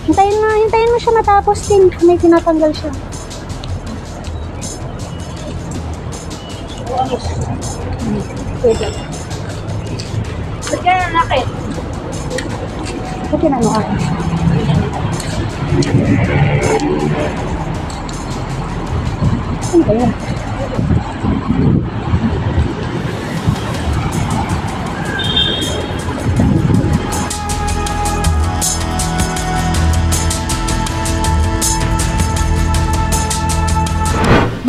Hintayin mo siya matapos din. May tinatanggal siya. Pwede. Bigyan na nakin. Buti na ano ka. Ano ba yun?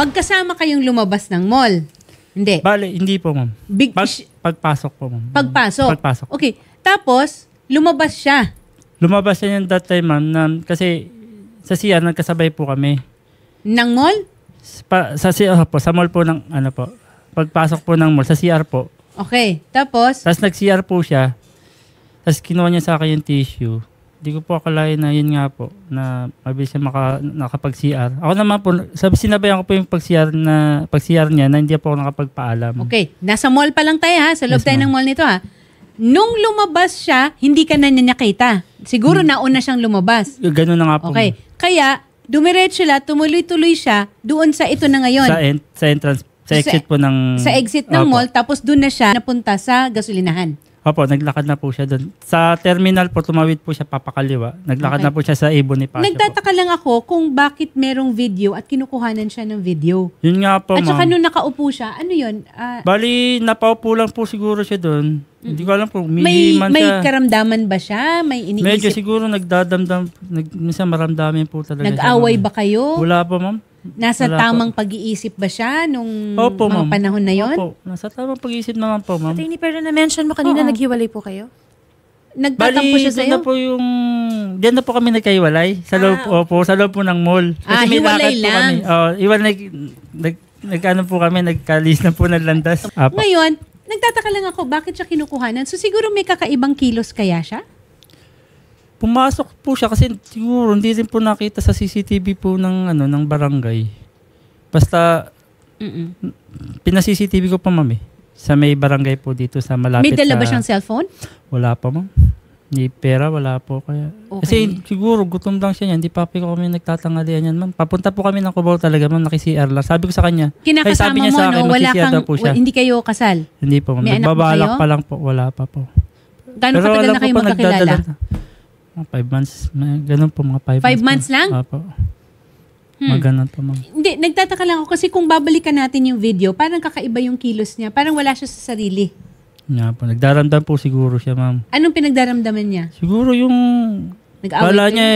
Magkasama kayong lumabas ng mall? Hindi. Bale, hindi po, ma'am. Pagpasok po, ma'am. Pagpasok? Okay. Tapos, lumabas siya. Lumabas siya yung that time, ma'am, kasi sa CR, nagkasabay po kami. Ng mall? Sa mall po ng, ano po, pagpasok po ng mall, sa CR po. Okay. Tapos nag-CR po siya. Tapos kinuha niya sa akin yung tissue. Hindi ko po akalain na yun nga po, na mabilis siya nakapag-CR. Ako naman po, sinabayan ko po yung pag-CR niya na hindi po ako nakapagpaalam. Okay. Nasa mall pa lang tayo ha. Sa loob tayo ng mall nito ha. Nung lumabas siya, hindi ka na niya nakita. Siguro nauna siyang lumabas. Ganun na nga po. Okay. Kaya, dumiretso la, tumuloy-tuloy siya doon sa ito na ngayon. Sa entrance, sa exit po ng... Sa exit ng mall, tapos doon na siya napunta sa gasolinahan. Opo, naglakad na po siya doon. Sa terminal po, tumawid po siya papakaliwa. Naglakad na po siya sa Ibon ni Pasio. Nagtataka lang ako kung bakit merong video at kinukuhanan siya ng video. Yun nga po, ma'am. At saka nung nakaupo siya, ano yun? Bali, napaupo lang po siguro siya doon. Hindi ko alam po. May karamdaman ba siya? May iniisip? Medyo siguro nagdadamdam. Minsan maramdamin po talaga. Nag-away ba kayo? Wala po, ma'am. Nasa tamang pag-iisip ba siya nung mga panahon na yon? Opo, nasa tamang pag-iisip naman po, ma'am. Attorney, pero na-mention mo kanina naghiwalay po kayo? Nagtatampo siya sa'yo? Diyan na po kami nagkahiwalay. Sa loob po ng mall. Kasi hiwalay lang? Nag-ano po kami, nagkalis na po ng landas. Ngayon, nagtataka lang ako, bakit siya kinukuhanan? So siguro may kakaibang kilos kaya siya? Pumasok po siya kasi siguro hindi rin po nakita sa CCTV po ng ng barangay. Basta pina-CCTV ko pa, ma'am, sa may barangay po dito sa malapit. May dala ba siyang cellphone? Wala pa, ma'am. Ni pera, wala po kaya. Okay. Kasi siguro gutom lang siya niyan. Hindi pa ko kami nagtatangalian yan, ma'am. Papunta po kami ng Cubao talaga, ma'am, naki-CR lang. Sabi ko sa kanya. Kinakasama sabi niya mo, sa akin, wala kang, po siya. hindi kayo kasal? Hindi po, ma'am. May anak ba Nagbabalak kayo? pa lang po. Wala pa po. Gano'ng katagal na kayo magkakilala? 5 months. Ganun po, mga 5 months. 5 months lang? Opo. Maganon po, ma'am. Hindi, nagtataka lang ako kasi kung babalikan natin yung video, parang kakaiba yung kilos niya. Parang wala siya sa sarili. Nga po. Nagdaramdam po siguro siya, ma'am. Anong pinagdaramdaman niya? Siguro yung... Nag-away niya,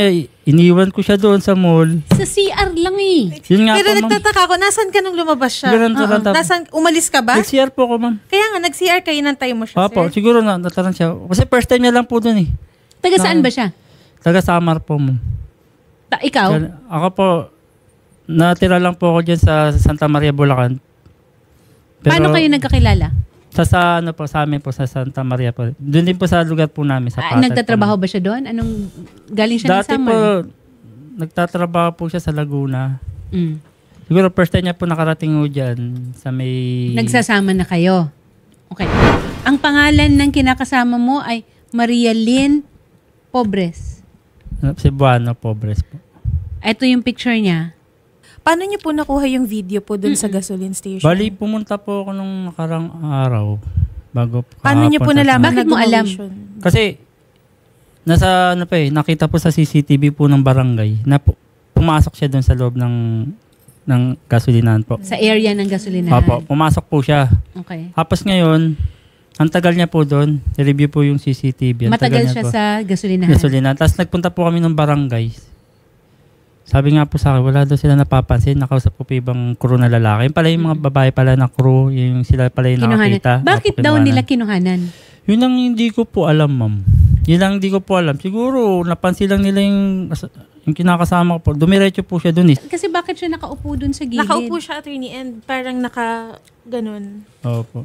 iniwan ko siya doon sa mall. Sa CR lang eh. Yun nga pero po, nagtataka ako, nasan ka nung lumabas siya? Umalis ka ba? Nag-CR po ko, ma'am. Kaya nga, nag-CR kayo, nantay mo siya, Opo, sir? siguro nataran siya. Kasi first time niya lang po doon eh. Taga saan ba siya? Taga Samar po, ma'am. Ikaw? Ako po, natira lang po ako dyan sa Santa Maria, Bulacan. Pero, paano kayo nagkakilala? Sa amin po, sa Santa Maria po. Doon din po sa lugar po namin, sa Pasay. Nagtatrabaho ba siya doon? Anong, galing siya ng Samar? Dati po, nagtatrabaho po siya sa Laguna. Mm. Siguro first time niya po nakarating ho dyan sa may... Nagsasama na kayo. Okay. Ang pangalan ng kinakasama mo ay Maria Lynn Pobres. Cebuano Pobres po. Ito yung picture niya. Paano niyo po nakuha yung video po dun sa gasoline station? Bali, pumunta po ako nung nakarang araw. Paano niyo po nalaman? Bakit mo alam? Kasi, nakita po sa CCTV po ng barangay na pumasok siya dun sa loob ng gasolinahan po. Sa area ng gasolinahan? Opo, pumasok po siya. Okay. Tapos ngayon, ang tagal niya po doon. I-review po yung CCTV. Matagal siya sa gasolinahan? Gasolinahan. Tapos nagpunta po kami ng barangay. Sabi nga po sa akin, wala daw sila napapansin. Nakausap ko po ibang crew na lalaki. Yung pala yung mga babae pala na crew, yung sila pala yung nakakita. Bakit daw nila kinuhanan? Yun ang hindi ko po alam, ma'am. Yun ang hindi ko po alam. Siguro, napansin lang nila yung kinakasama ko po. Dumiretso po siya dun eh. Kasi bakit siya nakaupo dun sa gilid? Nakaupo siya, attorney, and parang ganun. Opo.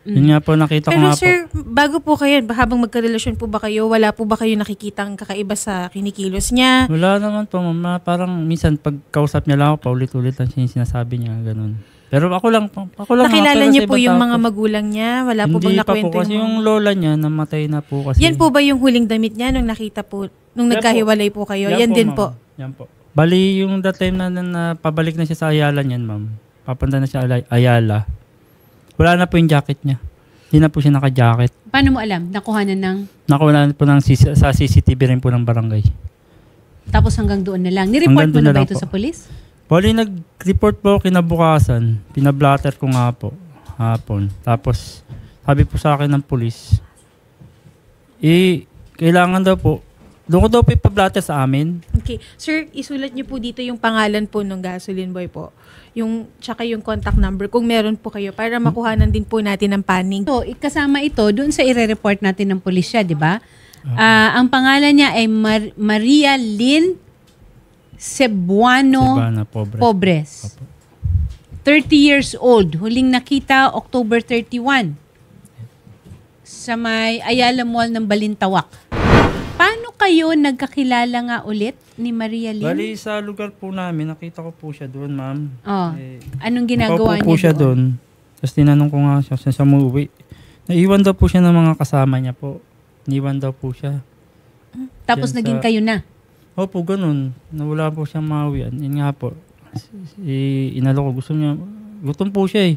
Yun nga po, nakita ko nga po. Pero sir, bago po kayo, habang magkarelasyon po ba kayo, wala po ba kayo nakikitang kakaiba sa kinikilos niya? Wala naman po, ma'am. Parang minsan pagkausap niya lang ako, paulit-ulit lang siya yung sinasabi niya. Ganun. Pero ako lang Nakilala pero niyo sa po iba yung tao mga po. magulang niya? Wala po Hindi bang pa po nakwento kasi yung lola niya namatay na po kasi. Yan po ba yung huling damit niya nung nakita po, nung Yan nagkahiwalay po kayo? Yan din ma'am. po. Yan po. Bali yung that time na pabalik na siya sa Ayala niyan, ma'am. Papunta na siya Ayala. Wala na po yung jacket niya. Hindi na po siya naka-jacket. Paano mo alam? Nakuhanan ng... Nakuha na po sa CCTV rin po ng barangay. Tapos hanggang doon na lang. Nireport Hanggang mo doon na na ba lang ito po. sa polis? Bali nag-report po kinabukasan. Pinablatter ko nga po hapon. Tapos sabi po sa akin ng polis, kailangan daw po, doon ko daw po ipablatter sa amin. Okay. Sir, isulat niyo po dito yung pangalan po ng gasoline boy po. Tsaka yung contact number kung meron po kayo para makuhanan din po natin ng paning. So, kasama ito doon sa ire-report natin ng pulisya, di ba? Ang pangalan niya ay Maria Lynn Cebuano Sibana, pobre. Pobres. Opo. 30 years old. Huling nakita October 31 sa may Ayala Mall ng Balintawak. Paano kayo nagkakilala nga ulit ni Maria Lynn? Bali sa lugar po namin, nakita ko po siya doon, ma'am. Oh. Eh, Anong ginagawa nakaupo po niya siya doon. Tapos tinanong ko nga siya, saan siya umuwi. Naiwan daw po siya ng mga kasama niya po. Niwan daw po siya. Tapos Yan naging sa- kayo na. Opo, ganun. Nawala po siyang mawian. Yun nga po. Inalo ko. Gutom po siya eh.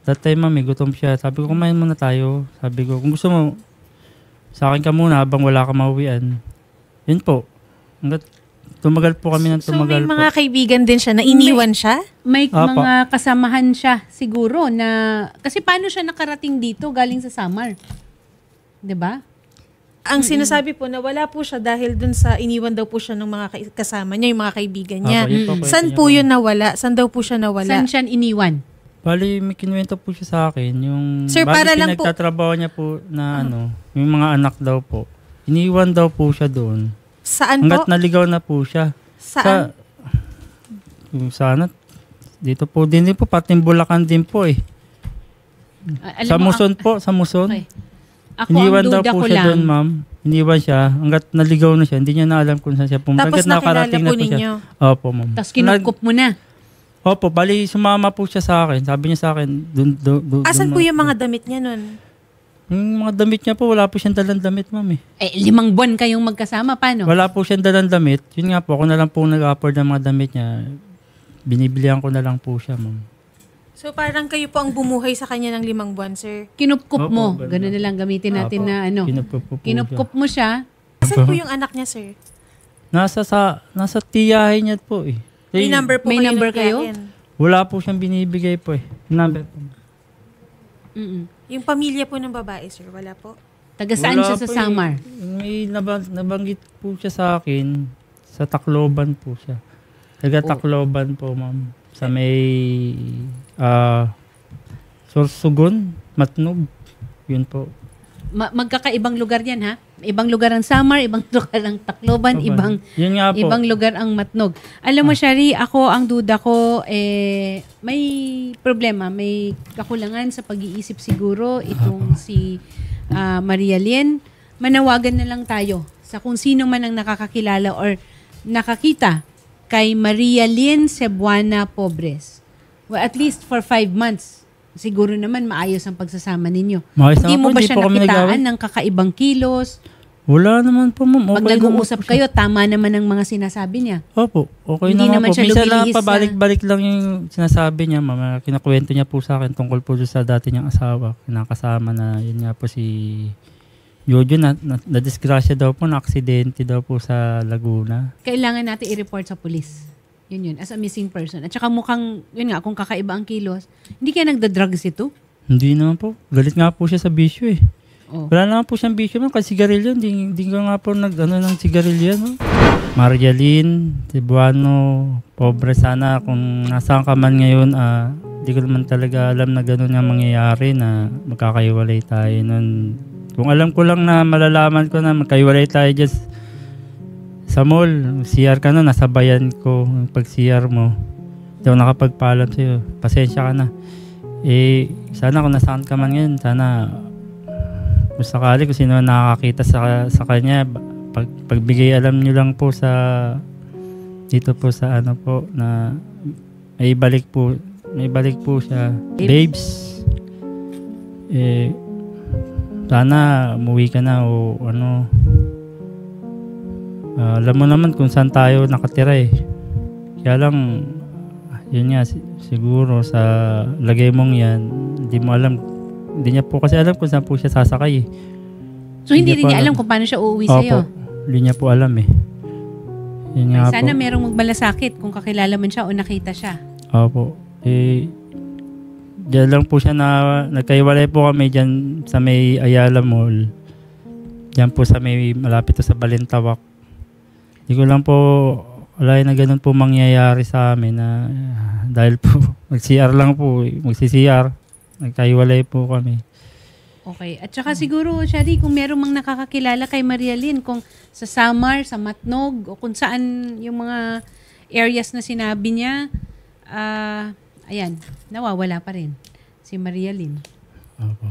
That time, mami, gutom siya. Sabi ko, kumain muna tayo. Sabi ko, kung gusto mo, sa akin ka muna habang wala ka mawian. Yun po. Hanggat tumagal po kami ng So may tumagal mga po. kaibigan din siya na iniwan siya? May Apa. mga kasamahan siya siguro na... Kasi paano siya nakarating dito galing sa Samar? 'Di ba? Ang sinasabi po na wala po siya dahil dun sa iniwan daw po siya ng mga kasama niya, yung mga kaibigan niya. Apa, yun po, Saan kwento po niya yun nawala? Saan daw po siya nawala? Saan siya iniwan? Bali, may kinuwento po siya sa akin. Yung, Sir, bali, para lang po- pinagtatrabaho niya po na yung mga anak daw po. Iniwan daw po siya doon. Saan Hanggat po? naligaw na po siya. Saan? Sana, dito po din po, pati Bulacan din po eh. Alam Sa mo, Muson po, sa Muson. Okay. Ako Iniwan ang daw duda po ko siya lang. doon, ma'am. Iniwan siya. Hanggat naligaw na siya, hindi niya na alam kung saan siya pumunta. Tapos Hanggat nakilala nakarating po na po ninyo. siya. Opo, ma'am. Tapos kinukup mo na. Opo, bali, sumama po siya sa akin. Sabi niya sa akin, Asan po yung mga damit niya nun? Yung mga damit niya po, wala po siyang dalang damit, ma'am eh. 5 buwan kayong magkasama. Paano? Wala po siyang dalang damit. Yun nga po, ako na lang po nag-afford ng mga damit niya. Binibilihan ko na lang po siya, ma'am. So parang kayo po ang bumuhay sa kanya ng 5 buwan, sir. Kinupkup Opo, mo. ganun Ganun lang. na lang gamitin natin Opo. na ano. Kinupkup po Kinupkup mo siya. Asan po yung anak niya, sir? Nasa tiyahin niya po eh. May number po May kayo number ng kayo? tiyahin. Wala po siyang binibigay po eh. Number po. Mm-mm. Yung pamilya po ng babae, sir, wala po? Taga saan Wala siya sa po eh. Samar? May nabanggit po siya sa akin. Sa Tacloban po siya. Taga Tacloban po, ma'am. Sa may Sorsogon, Matnog. Yun po. Magkakaibang lugar yan, ha? Ibang lugar ang Samar, ibang lugar ang Tacloban, Yun nga po. ibang lugar ang Matnog. Alam mo, Shari, ako, ang duda ko, may problema, may kakulangan sa pag-iisip siguro itong si Maria Lynn. Manawagan na lang tayo sa kung sino man ang nakakakilala or nakakita kay Maria Lynn Cebuana Pobres. Well, at least for 5 months. Siguro naman maayos ang pagsasama ninyo. Maayos Hindi naman mo po, ba hindi siya po kami nakitaan nag-away. ng kakaibang kilos? Wala naman po, ma'am. Pag Okay nag-uusap naman po kayo, tama naman ang mga sinasabi niya. Opo, okay Hindi naman naman po. siya Minsan lang lumilihis pabalik-balik lang yung sinasabi niya, ma'am. Kinakwento niya po sa akin tungkol po sa dati niyang asawa. Kinakasama na yun nga po si Jojo na disgrasya daw po, na aksidente daw po sa Laguna. Kailangan natin i-report sa police. Yun, as a missing person. At saka mukhang, yun nga, kung kakaiba ang kilos, hindi kaya nagda-drugs ito? Hindi naman po. Galit nga po siya sa bisyo eh. Oh. Wala naman po siyang bisyo, ma'am. Kasi sigarilyo, hindi ko nga po ng sigarilyo, no? Maria Lynn Cebuano, pobre sana kung nasaan ka man ngayon, di ko naman talaga alam na gano'n nga mangyayari na magkakaiwalay tayo nun. Kung alam ko lang na malalaman ko na magkaiwalay tayo dyan sa mall, CR ka na, nasabayan ko pag CR mo. Hindi ako nakapagpaalam sa'yo. Pasensya ka na. Sana kung nasaan ka man ngayon, sana kung sakali kung sino nakakakita sa kanya, pagbigay alam nyo lang po sa dito po sa ano po na ay balik po may balik po siya. Babes, sana umuwi ka na o ano. Alam mo naman kung saan tayo nakatira eh. Kaya lang, yun nga, siguro sa lagay mong yan, hindi mo alam, hindi niya po kasi alam kung saan po siya sasakay eh. So, hindi rin niya alam kung paano siya uuwi sa'yo? Opo, hindi niya po alam eh. Yun nga Sana po. merong magmalasakit kung kakilala man siya o nakita siya. Opo. Diyan lang po siya nagkaiwalay po kami diyan sa may Ayala Mall. Diyan po sa may malapit to sa Balintawak. Hindi ko lang po alay na ganun po mangyayari sa amin na dahil po mag-CR lang po, magsi-CR. Nagkaiwalay po kami. Okay. At saka siguro, Shari, kung merong mang nakakakilala kay Maria Lynn, kung sa Samar, sa Matnog, o kung saan yung mga areas na sinabi niya, ayan, nawawala pa rin si Maria Lynn. Opo.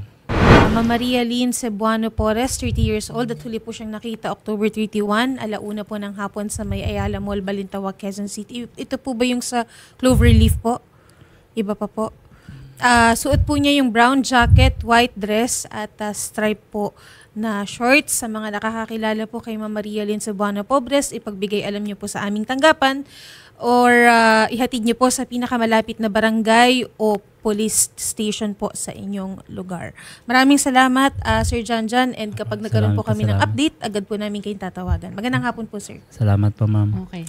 Ma'am Maria Lynn Cebuano Porres, 30 years old, at huli po siyang nakita October 31, alauna po ng hapon sa may Ayala Mall, Balintawak, Quezon City. Ito po ba yung sa Cloverleaf po? Iba pa po? Suot po niya yung brown jacket, white dress, at stripe po na shorts. Sa mga nakakakilala po kay Ma'am Maria Lynn Cebuano Porres, ipagbigay alam niyo po sa aming tanggapan or ihatid niyo po sa pinakamalapit na barangay o police station po sa inyong lugar. Maraming salamat, Sir Janjan, and kapag nagkaroon po kami ng update, agad po namin kayong tatawagan. Magandang hapon po, sir. Salamat po, ma'am. Okay.